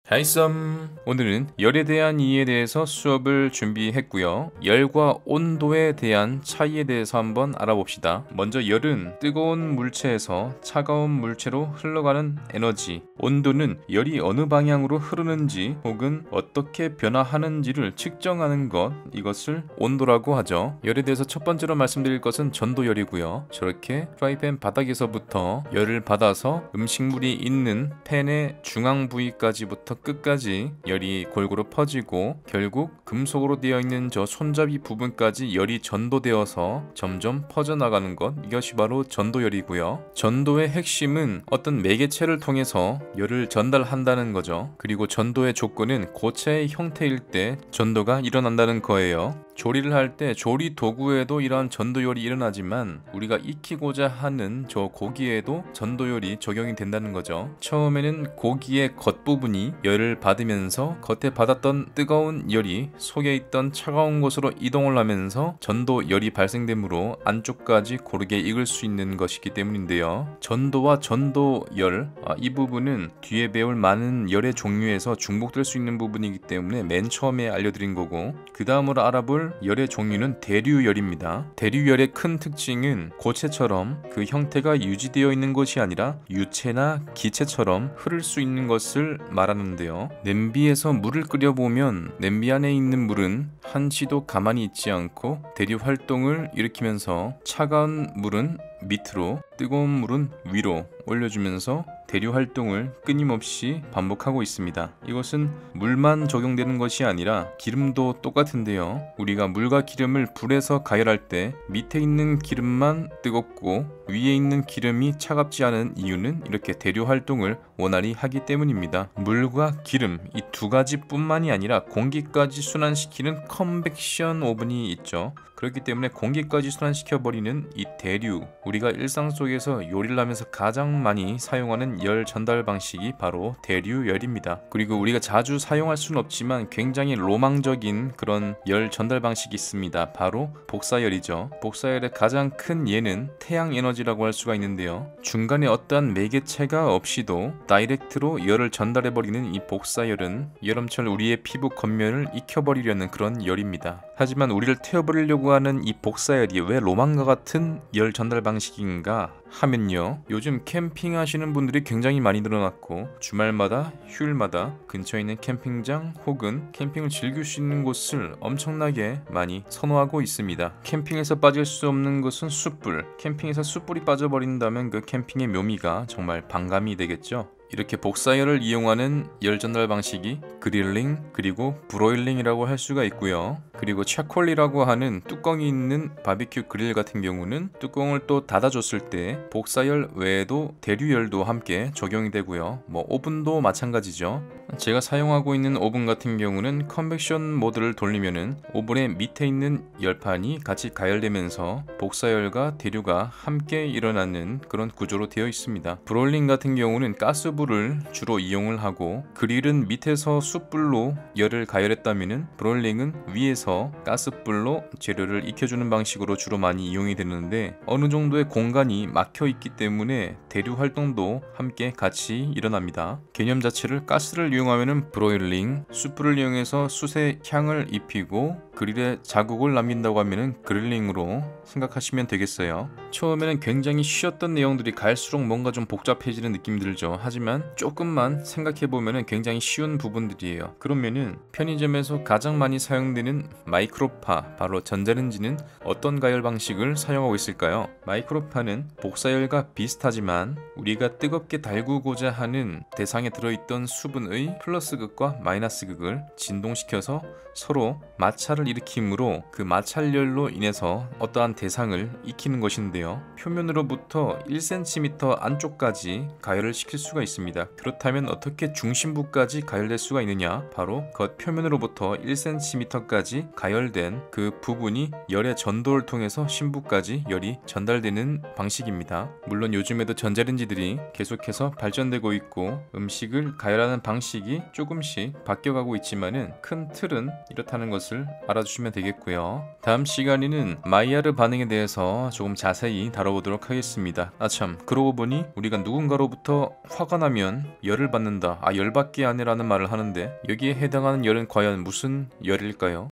하이썸! 오늘은 열에 대한 이해에 대해서 수업을 준비했고요. 열과 온도에 대한 차이에 대해서 한번 알아봅시다. 먼저 열은 뜨거운 물체에서 차가운 물체로 흘러가는 에너지, 온도는 열이 어느 방향으로 흐르는지 혹은 어떻게 변화하는지를 측정하는 것, 이것을 온도라고 하죠. 열에 대해서 첫 번째로 말씀드릴 것은 전도열이고요. 저렇게 프라이팬 바닥에서부터 열을 받아서 음식물이 있는 팬의 중앙 부위까지부터 끝까지 열이 골고루 퍼지고 결국 금속으로 되어 있는 저 손잡이 부분까지 열이 전도되어서 점점 퍼져나가는 것, 이것이 바로 전도열이고요. 전도의 핵심은 어떤 매개체를 통해서 열을 전달한다는 거죠. 그리고 전도의 조건은 고체의 형태일 때 전도가 일어난다는 거예요. 조리를 할 때 조리 도구에도 이러한 전도열이 일어나지만 우리가 익히고자 하는 저 고기에도 전도열이 적용이 된다는 거죠. 처음에는 고기의 겉부분이 열을 받으면서 겉에 받았던 뜨거운 열이 속에 있던 차가운 곳으로 이동을 하면서 전도열이 발생되므로 안쪽까지 고르게 익을 수 있는 것이기 때문인데요. 전도와 전도열, 이 부분은 뒤에 배울 많은 열의 종류에서 중복될 수 있는 부분이기 때문에 맨 처음에 알려드린 거고, 그 다음으로 알아볼 열의 종류는 대류열입니다. 대류열의 큰 특징은 고체처럼 그 형태가 유지되어 있는 것이 아니라 유체나 기체처럼 흐를 수 있는 것을 말하는데요. 냄비에서 물을 끓여보면 냄비 안에 있는 물은 한시도 가만히 있지 않고 대류 활동을 일으키면서 차가운 물은 밑으로, 뜨거운 물은 위로 올려주면서 대류 활동을 끊임없이 반복하고 있습니다. 이것은 물만 적용되는 것이 아니라 기름도 똑같은데요. 우리가 물과 기름을 불에서 가열할 때 밑에 있는 기름만 뜨겁고 위에 있는 기름이 차갑지 않은 이유는 이렇게 대류 활동을 원활히 하기 때문입니다. 물과 기름, 이 두 가지뿐만이 아니라 공기까지 순환시키는 컨벡션 오븐이 있죠. 그렇기 때문에 공기까지 순환시켜버리는 이 대류, 우리가 일상 속에서 요리를 하면서 가장 많이 사용하는 열 전달 방식이 바로 대류열입니다. 그리고 우리가 자주 사용할 수는 없지만 굉장히 로망적인 그런 열 전달 방식이 있습니다. 바로 복사열이죠. 복사열의 가장 큰 예는 태양 에너지라고 할 수가 있는데요. 중간에 어떠한 매개체가 없이도 다이렉트로 열을 전달해버리는 이 복사열은 여름철 우리의 피부 겉면을 익혀버리려는 그런 열입니다. 하지만 우리를 태워버리려고 하는 이 복사열이 왜 로망과 같은 열 전달 방식인가 하면요, 요즘 캠핑하시는 분들이 굉장히 많이 늘어났고 주말마다 휴일마다 근처에 있는 캠핑장 혹은 캠핑을 즐길 수 있는 곳을 엄청나게 많이 선호하고 있습니다. 캠핑에서 빠질 수 없는 것은 숯불. 캠핑에서 숯불이 빠져버린다면 그 캠핑의 묘미가 정말 반감이 되겠죠. 이렇게 복사열을 이용하는 열 전달 방식이 그릴링 그리고 브로일링이라고 할 수가 있고요. 그리고 차콜이라고 하는 뚜껑이 있는 바비큐 그릴 같은 경우는 뚜껑을 또 닫아줬을 때 복사열 외에도 대류열도 함께 적용이 되고요. 오븐도 마찬가지죠. 제가 사용하고 있는 오븐 같은 경우는 컨벡션 모드를 돌리면은 오븐의 밑에 있는 열판이 같이 가열되면서 복사열과 대류가 함께 일어나는 그런 구조로 되어 있습니다. 브로일링 같은 경우는 가스불을 주로 이용을 하고, 그릴은 밑에서 숯불로 열을 가열했다면은 브로일링은 위에서 가스불로 재료를 익혀주는 방식으로 주로 많이 이용이 되는데, 어느 정도의 공간이 막혀 있기 때문에 대류 활동도 함께 같이 일어납니다. 개념 자체를 가스를 이용하면 브로일링, 숯불을 이용해서 숯에 향을 입히고 그릴에 자국을 남긴다고 하면 그릴링으로 생각하시면 되겠어요. 처음에는 굉장히 쉬웠던 내용들이 갈수록 뭔가 좀 복잡해지는 느낌이 들죠. 하지만 조금만 생각해보면 굉장히 쉬운 부분들이에요. 그러면은 편의점에서 가장 많이 사용되는 마이크로파, 바로 전자레인지는 어떤 가열 방식을 사용하고 있을까요? 마이크로파는 복사열과 비슷하지만 우리가 뜨겁게 달구고자 하는 대상에 들어있던 수분의 플러스 극과 마이너스 극을 진동시켜서 서로 마찰을 일으키므로 그 마찰열로 인해서 어떠한 대상을 익히는 것인데요. 표면으로부터 1cm 안쪽까지 가열을 시킬 수가 있습니다. 그렇다면 어떻게 중심부까지 가열될 수가 있느냐? 바로 겉표면으로부터 1cm까지 가열된 그 부분이 열의 전도를 통해서 심부까지 열이 전달되는 방식입니다. 물론 요즘에도 전자레인지들이 계속해서 발전되고 있고 음식을 가열하는 방식이 조금씩 바뀌어가고 있지만은 큰 틀은 이렇다는 것을 알아 알아주시면 되겠고요. 다음 시간에는 마이야르 반응에 대해서 조금 자세히 다뤄보도록 하겠습니다. 아참, 그러고 보니 우리가 누군가로부터 화가 나면 열을 받는다, 열받게 하네라는 말을 하는데 여기에 해당하는 열은 과연 무슨 열일까요?